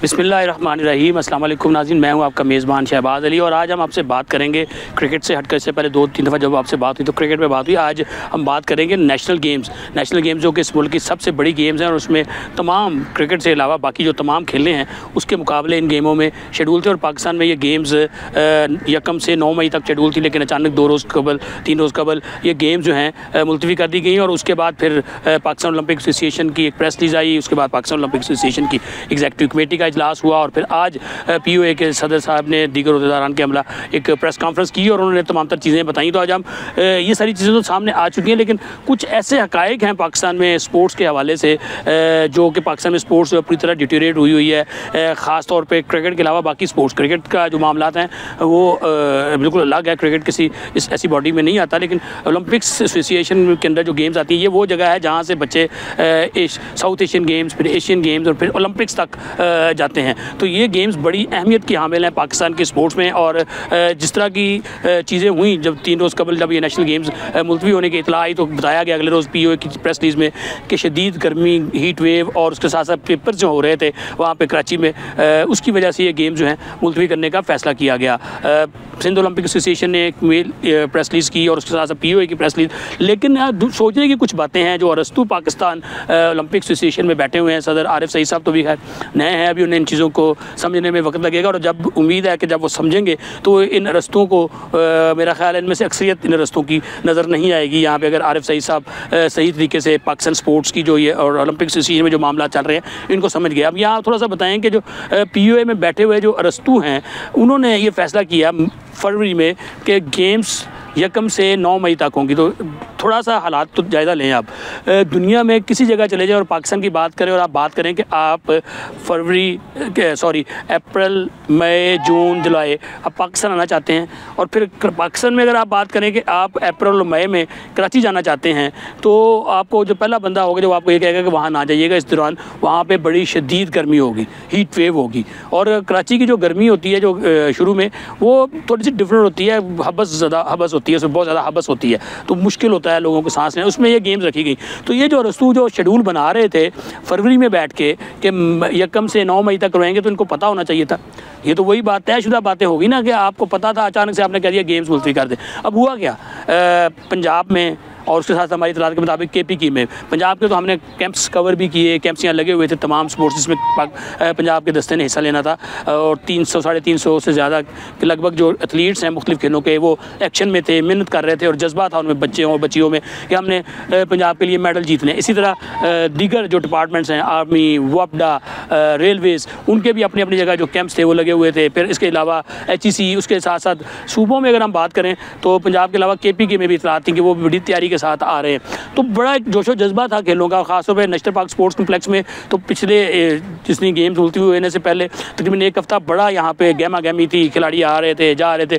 बिस्मिल्लाहिर्रहमानिर्रहीम। अस्सलाम वालेकुम नाज़रीन, मैं हूं आपका मेज़बान शहबाज़ अली और आज हम आपसे बात करेंगे क्रिकेट से हटकर। इससे पहले 2-3 दफ़ा जब आपसे बात हुई तो क्रिकेट पे बात हुई। आज हम बात करेंगे नेशनल गेम्स जो कि इस मुल्क की सबसे बड़ी गेम्स हैं और उसमें तमाम क्रिकेट से अलावा बाकी जो तमाम खेलें हैं उसके मुकाबले इन गेमों में शेड्यूल थे। और पाकिस्तान में ये गेम्स यकम से 9 मई तक शेड्यूल थी, लेकिन अचानक 3 रोज़ कबल ये गेम्स जो हैं मुलतवी कर दी गई और उसके बाद फिर पाकिस्तान ओलंपिक एसोसिएशन की एक प्रेस रिलीज आई। उसके बाद पाकिस्तान ओलंपिक एसोसिएशन की एग्जीक्यूटिव कमेटी का इजलास हुआ और फिर आज POA के सदर साहब ने दीगर अहदेदारान के अमला एक प्रेस कॉन्फ्रेंस की और उन्होंने तमाम तर चीज़ें बताई। तो आज हम ये सारी चीज़ें तो सामने आ चुकी हैं, लेकिन कुछ ऐसे हकायक हैं पाकिस्तान में स्पोर्ट्स के हवाले से जो कि पाकिस्तान में स्पोर्ट्स पूरी तरह डिटेरिएट हुई है। ख़ास तौर पर क्रिकेट के अलावा बाकी स्पोर्ट्स, क्रिकेट का जो मामला हैं वो बिल्कुल अलग है। क्रिकेट किसी ऐसी बॉडी में नहीं आता, लेकिन ओलंपिक्स एसोसिएशन के अंदर जो गेम्स आती हैं ये वो जगह है जहाँ से बच्चे साउथ एशियन गेम्स, फिर एशियन गेम्स और फिर ओलंपिक्स तक जाते हैं। तो ये गेम्स बड़ी अहमियत की हामिल हैं पाकिस्तान के स्पोर्ट्स में। और जिस तरह की चीज़ें हुई जब 3 रोज़ कबल जब ये नेशनल गेम्स मुलतवी होने की इतला आई तो बताया गया अगले रोज़ POA की प्रेस रिलीज में कि शदीद गर्मी, हीट वेव और उसके साथ साथ पेपर जो हो रहे थे वहाँ पे कराची में, उसकी वजह से ये गेम्स जो हैं मुलतवी करने का फ़ैसला किया गया। सिंध ओलंपिक एसोसिएशन ने एक मेल प्रेस रिलीज़ की और उसके साथ साथ POA की प्रेस रिलीज। लेकिन सोचने की कुछ बातें हैं जो अरस्तु पाकिस्तान ओलंपिक एसोसिएशन में बैठे हुए हैं सदर आरिफ सईद साहब, तो भी खैर नए हैं, अभी उन्हें इन चीज़ों को समझने में वक्त लगेगा और जब उम्मीद है कि जब वो समझेंगे तो इन रस्तों को मेरा ख्याल है इनमें से अक्सरियत इन रस्तों की नज़र नहीं आएगी। यहाँ पे अगर आरिफ सईद साहब सही तरीके से पाकिस्तान स्पोर्ट्स की जो ये और ओलंपिक एसोसिएशन में जो मामला चल रहे हैं इनको समझ गए। अब यहाँ थोड़ा सा बताएं कि जो POA में बैठे हुए जो अरस्तु हैं उन्होंने ये फैसला किया फरवरी में कि गेम्स यकम से 9 मई तक होंगी। तो थोड़ा सा हालात तो जायज़ा लें आप। दुनिया में किसी जगह चले जाएं और पाकिस्तान की बात करें और आप बात करें कि आप अप्रैल, मई, जून, जुलाई आप पाकिस्तान आना चाहते हैं और फिर पाकिस्तान में अगर आप बात करें कि आप अप्रैल और मई में कराची जाना चाहते हैं तो आपको जो पहला बंदा होगा जो आपको ये कहेगा कि वहाँ ना जाइएगा, इस दौरान वहाँ पर बड़ी शदीद गर्मी होगी, हीट वेव होगी। और कराची की जो गर्मी होती है जो शुरू में वो थोड़ी सी डिफरेंट होती है, हबस होती है, उसमें बहुत ज़्यादा हबस होती है तो मुश्किल होता है लोगों को सांस लेना, उसमें ये गेम्स रखी गई। तो ये जो रस्तू जो शेड्यूल बना रहे थे फरवरी में बैठ के कि यकम से 9 मई तक रहेंगे तो इनको पता होना चाहिए था। ये तो वही बात तयशुदा बातें होगी ना कि आपको पता था, अचानक से आपने कह दिया गेम्स मुलतवी कर दे। अब हुआ क्या पंजाब में और उसके साथ हमारी इतलात के मुताबिक KPK में, पंजाब के तो हमने कैंप्स कवर भी किए, कैंप्स यहाँ लगे हुए थे तमाम स्पोर्ट्स जिसमें पंजाब के दस्ते ने हिस्सा लेना था और 300-350 से ज़्यादा के लगभग जो एथलीट्स हैं मुख्तलिफ खेलों के वो एक्शन में थे, मेहनत कर रहे थे और जज्बा था उनमें बच्चे और बच्चियों में कि हमने पंजाब के लिए मेडल जीतने। इसी तरह दीगर जो डिपार्टमेंट्स हैं, आर्मी, वपडा, रेलवेज़, उनके भी अपनी अपनी जगह जो कैंप्स थे वो लगे हुए थे। फिर इसके अलावा HEC, उसके साथ साथ सूबों में अगर हम बात करें तो पंजाब के अलावा KPK में भी इतलात थी कि वो बड़ी तैयारी के साथ आ रहे हैं। तो बड़ा एक जोशो जज्बा था खेलों का, खासतौर पर नेशनल पार्क स्पोर्ट्स कम्प्लेक्स में। तो पिछले जितनी गेम्स मुलतवी होने से पहले तकरीबन एक हफ्ता बड़ा यहाँ पे गहमा गहमी थी, खिलाड़ी आ रहे थे, जा रहे थे,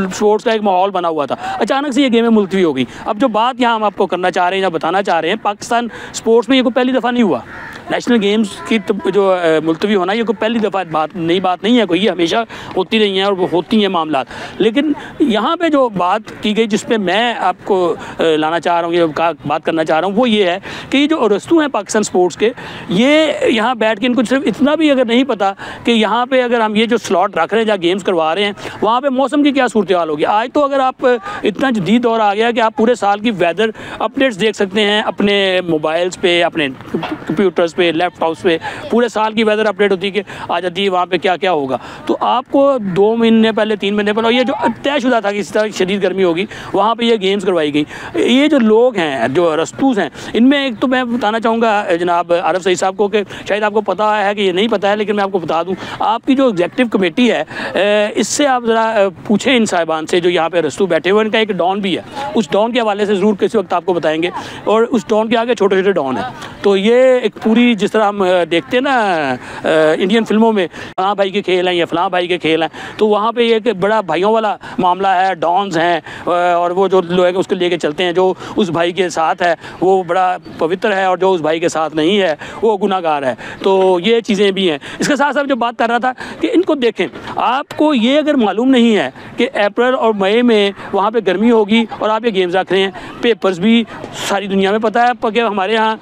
स्पोर्ट्स का एक माहौल बना हुआ था। अचानक से ये गेमें मुलतवी हो गई। अब जो बात यहाँ हम आपको करना चाह रहे हैं या बताना चाह रहे हैं, पाकिस्तान स्पोर्ट्स में ये कोई पहली दफ़ा नहीं हुआ। नेशनल गेम्स की जो मुलतवी होना ये कोई पहली दफ़ा बात नहीं है कोई, ये हमेशा होती रही हैं और वो होती हैं मामला। लेकिन यहाँ पे जो बात की गई जिस पे मैं आपको लाना चाह रहा हूँ, ये बात करना चाह रहा हूँ, वो ये है कि ये जो अरस्तु हैं पाकिस्तान स्पोर्ट्स के, ये यहाँ बैठ के इनको सिर्फ इतना भी अगर नहीं पता कि यहाँ पे अगर हम ये जो स्लॉट रख रहे हैं जहाँ गेम्स करवा रहे हैं वहाँ पे मौसम की क्या सूरत हाल होगी। आज तो अगर आप इतना जदीद दौर आ गया कि आप पूरे साल की वेदर अपडेट्स देख सकते हैं अपने मोबाइल्स पे, अपने कंप्यूटर्स पे, लैपटॉप्स पे, पूरे साल की वेदर अपडेट होती है कि आ जाती है वहाँ पे क्या क्या होगा। तो आपको 2 महीने पहले, 3 महीने पहले, और ये जो तयशुदा था कि इस तरह शदीद गर्मी होगी वहाँ पे ये गेम्स करवाई गई। ये जो लोग हैं जो रस्तूस हैं इनमें एक तो मैं बताना चाहूँगा जनाब आरिफ सईद साहब को कि शायद आपको पता है कि ये नहीं पता है, लेकिन मैं आपको बता दूँ आपकी जो एग्जीक्यूटिव कमेटी है इससे आप ज़रा पूछें इन साहिबान से जो यहाँ पे रस्तू बैठे हुए, इनका एक डॉन भी है, उस डॉन के हवाले से ज़रूर किसी वक्त आपको बताएंगे। और उस डॉन के आगे छोटे छोटे डॉन हैं। तो ये एक पूरी जिस तरह हम देखते हैं ना इंडियन फिल्मों में फलां भाई के खेल हैं या फलां भाई के खेल हैं, तो वहाँ पे एक बड़ा भाइयों वाला मामला है, डॉन्स हैं और वो जो लोग हैं उसको लेके चलते हैं। जो उस भाई के साथ है वो बड़ा पवित्र है और जो उस भाई के साथ नहीं है वो गुनाहगार है। तो ये चीज़ें भी हैं। इसके साथ साथ जो बात कर रहा था कि इनको देखें, आपको ये अगर मालूम नहीं है कि अप्रैल और मई में वहाँ पे गर्मी होगी और आप ये गेम्स रख रहे हैं, पेपर्स भी सारी दुनिया में पता है कि हमारे यहाँ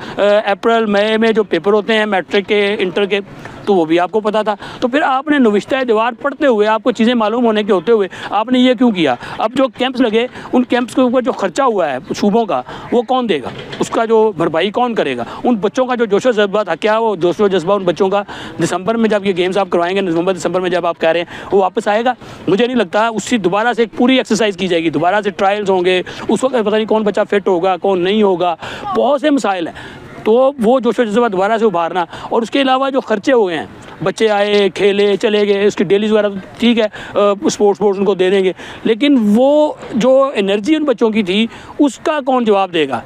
अप्रैल मई में जो पेपर होते हैं मैट्रिक के, इंटर के, तो वो भी आपको पता था। तो फिर आपने नुविश्ता दीवार पढ़ते हुए, आपको चीज़ें मालूम होने के होते हुए आपने ये क्यों किया? अब जो कैंप्स लगे, उन कैंप्स के ऊपर जो खर्चा हुआ है सूबों का, वो कौन देगा? उसका जो भरपाई कौन करेगा? उन बच्चों का जो जोशो जज्बा था, क्या वो जोशो जज्बा उन बच्चों का दिसंबर में जब ये गेम्स आप करवाएंगे, नवंबर दिसंबर में जब आप कह रहे हैं, वो वापस आएगा? मुझे नहीं लगता। उससे दोबारा से एक पूरी एक्सरसाइज की जाएगी, दोबारा से ट्रायल्स होंगे, उस वक्त पता नहीं कौन बच्चा फिट होगा, कौन नहीं होगा, बहुत से मसाइल हैं। तो वो जोशो जज्बा दोबारा से उभारना, और उसके अलावा जो खर्चे हुए हैं, बच्चे आए, खेले, चले गए, उसकी डेलीज वगैरह ठीक है, स्पोर्ट्स उनको दे देंगे, लेकिन वो जो एनर्जी उन बच्चों की थी उसका कौन जवाब देगा?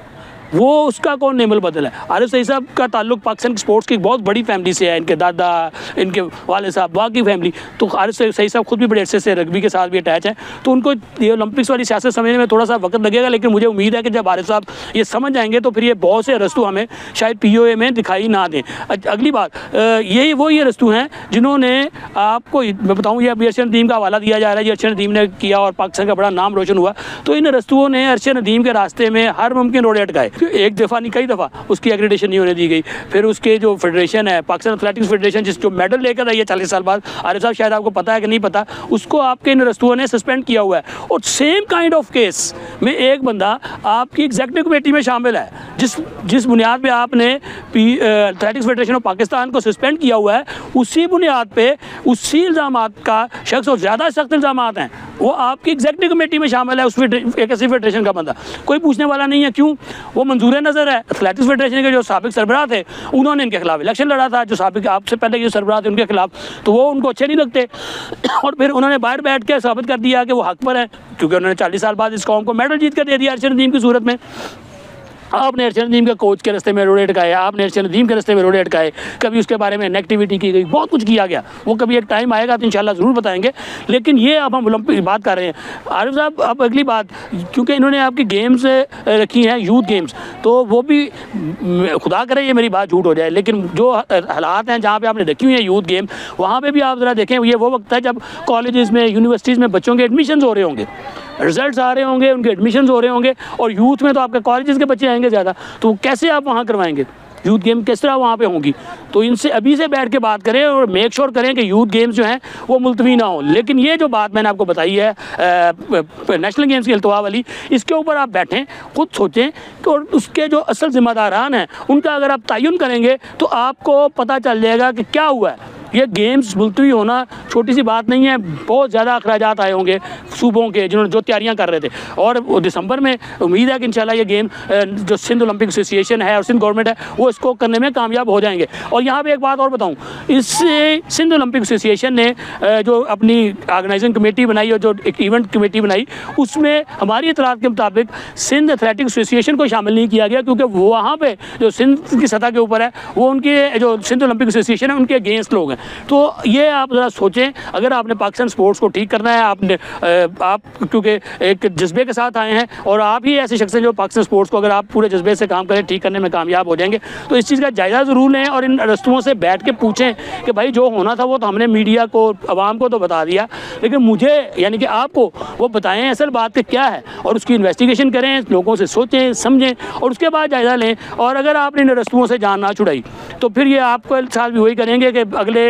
वो उसका कौन नेमल बदल है? आरिफ सईद साहब का ताल्लुक पाकिस्तान की स्पोर्ट्स की बहुत बड़ी फैमिली से है, इनके दादा, इनके वाले साहब, बाकी फैमिली। तो आरिफ सईद साहब खुद भी बड़े अच्छे से रग्बी के साथ भी अटैच हैं, तो उनको ये ओलंपिक्स वाली सियासत समझने में थोड़ा सा वक्त लगेगा, लेकिन मुझे उम्मीद है कि जब आरिफ साहब ये समझ जाएंगे तो फिर ये बहुत से रस्तू हमें शायद POA में दिखाई ना दें। अगली बात, यही वो ये रस्तू हैं जिन्होंने आपको, मैं बताऊँ, ये अभी अरशद नदीम का हवाला दिया जा रहा है, ये अरशद नदीम ने किया और पाकिस्तान का बड़ा नाम रोशन हुआ। तो इन रस्तुओं ने अरशद नदीम के रास्ते में हर मुमकिन रोड़े अटकाए, एक दफ़ा नहीं कई दफ़ा उसकी एक्रेडिटेशन नहीं होने दी गई। फिर उसके जो फेडरेशन है, पाकिस्तान एथलेटिक्स फेडरेशन, जिस जो मेडल लेकर आई है 40 साल बाद, आरिफ साहब शायद आपको पता है कि नहीं पता, उसको आपके इन रस्तुओं ने सस्पेंड किया हुआ है। और सेम काइंड ऑफ केस में एक बंदा आपकी एग्जीक्यूटिव कमेटी में शामिल है, जिस बुनियाद पे आपने एथलेटिक्स फेडरेशन ऑफ पाकिस्तान को सस्पेंड किया हुआ है, उसी बुनियाद पे उसी इल्ज़ामात का शख्स, और ज़्यादा सख्त इल्ज़ामात हैं, वो आपकी एग्जीक्यूटिव कमेटी में शामिल है, उस एक ऐसी फेडरेशन का बंदा। कोई पूछने वाला नहीं है क्यों? वो मंजूर नज़र है। एथलेटिक्स फेडरेशन के जो साबिक सरबराह थे, उन्होंने इनके खिलाफ इलेक्शन लड़ा था, जो साबिक आपसे पहले जो सरबराह थे उनके खिलाफ, तो वो उनको अच्छे नहीं लगते, और फिर उन्होंने बाहर बैठ के साबित कर दिया कि वो हक पर है, क्योंकि उन्होंने 40 साल बाद इस कौम को मेडल जीत कर दे दिया अरशद नदीम की सूरत में। आपने अरशद नदीम के कोच के रास्ते में रोड़े अटकाए, आपने अरशद नदीम के रास्ते में रोड़े अटकाए, कभी उसके बारे में नेगेटिविटी की गई, बहुत कुछ किया गया। वो कभी एक टाइम आएगा तो इंशाल्लाह ज़रूर बताएंगे। लेकिन ये अब हम ओलंपिक की बात कर रहे हैं। आरिफ साहब, अब अगली बात, क्योंकि इन्होंने आपकी गेम्स रखी हैं, यूथ गेम्स, तो वो भी, खुदा करे ये मेरी बात झूठ हो जाए, लेकिन जो हालात हैं जहाँ पर आपने रखी हुई है यूथ गेम, वहाँ पर भी आप ज़रा देखें, ये वो वक्त है जब कॉलेज़ में, यूनिवर्सिटीज़ में बच्चों के एडमिशन हो रहे होंगे, रिजल्ट्स आ रहे होंगे, उनके एडमिशन्स हो रहे होंगे, और यूथ में तो आपके कॉलेजेस के बच्चे आएंगे ज़्यादा, तो कैसे आप वहाँ करवाएंगे? यूथ गेम किस तरह वहाँ पे होंगी? तो इनसे अभी से बैठ के बात करें और मेक श्योर करें कि यूथ गेम्स जो हैं वो मुलतवी ना हो। लेकिन ये जो बात मैंने आपको बताई है नेशनल गेम्स की अल्तवा वाली, इसके ऊपर आप बैठें, खुद सोचें कि, और उसके जो असल जिम्मेदारान हैं उनका अगर आप तयन करेंगे तो आपको पता चल जाएगा कि क्या हुआ है। ये गेम्स मुलतवी होना छोटी सी बात नहीं है, बहुत ज़्यादा अखराजात आए होंगे सूबों के जिन्होंने जो तैयारियां कर रहे थे, और दिसंबर में उम्मीद है कि इंशाल्लाह ये गेम जो सिंध ओलंपिक एसोसिएशन है और सिंध गवर्नमेंट है वो इसको करने में कामयाब हो जाएंगे। और यहाँ पे एक बात और बताऊँ, इससे सिंध ओलंपिक एसोसिएशन ने जो अपनी ऑर्गेनाइजिंग कमेटी बनाई और जो एक इवेंट कमेटी बनाई, उसमें हमारी इतलात के मुताबिक सिंध एथलेटिक एसोसिएशन को शामिल नहीं किया गया, क्योंकि वहाँ पर जो सिंध की सतह के ऊपर है वो उनके जो सिंध ओलंपिक एसोसिएशन है उनके अगेंस्ट लोग हैं। तो ये आप ज़रा सोचें, अगर आपने पाकिस्तान स्पोर्ट्स को ठीक करना है, आप क्योंकि एक जज्बे के साथ आए हैं और आप ही ऐसे शख्स हैं जो पाकिस्तान स्पोर्ट्स को, अगर आप पूरे जज्बे से काम करें, ठीक करने में कामयाब हो जाएंगे। तो इस चीज़ का जायज़ा ज़रूर लें और इन रस्तुओं से बैठ के पूछें कि भाई जो होना था वो तो हमने मीडिया को, आवाम को तो बता दिया, लेकिन मुझे यानी कि आपको वो बताएं असल बात कि क्या है, और उसकी इन्वेस्टिगेशन करें, लोगों से सोचें समझें और उसके बाद जायज़ा लें। और अगर आपने इन रस्तुओं से जान ना छुड़ाई तो फिर ये आपको साथ भी वही करेंगे कि अगले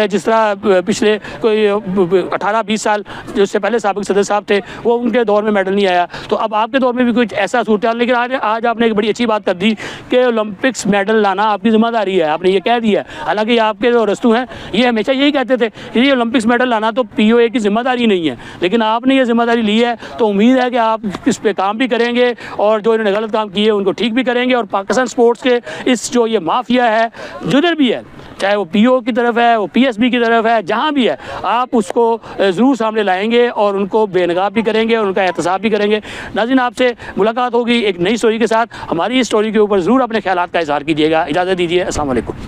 जिस तरह पिछले कोई 18-20 साल जिससे पहले साबिक सदर साहब थे, वो उनके दौर में मेडल नहीं आया, तो अब आपके दौर में भी कुछ ऐसा सूरत। लेकिन आज आपने एक बड़ी अच्छी बात कर दी कि ओलंपिक्स मेडल लाना आपकी जिम्मेदारी है, आपने ये कह दिया। हालांकि आपके जो रस्तू हैं ये हमेशा यही कहते थे कि ये ओलंपिक्स मेडल लाना तो POA की जिम्मेदारी नहीं है, लेकिन आपने ये जिम्मेदारी ली है, तो उम्मीद है कि आप इस पर काम भी करेंगे और जो इन्होंने गलत काम किए उनको ठीक भी करेंगे। और पाकिस्तान स्पोर्ट्स के इस जो ये माफिया है जिधर भी है, चाहे वो PO की तरफ है, वो PSB की तरफ है, जहाँ भी है, आप उसको ज़रूर सामने लाएंगे और उनको बेनकाब भी करेंगे और उनका एहतसाब भी करेंगे। नाज़रीन, आपसे मुलाकात होगी एक नई स्टोरी के साथ। हमारी इस स्टोरी के ऊपर ज़रूर अपने ख्यालात का इज़हार कीजिएगा। इजाज़त दीजिए, अस्सलाम वालेकुम।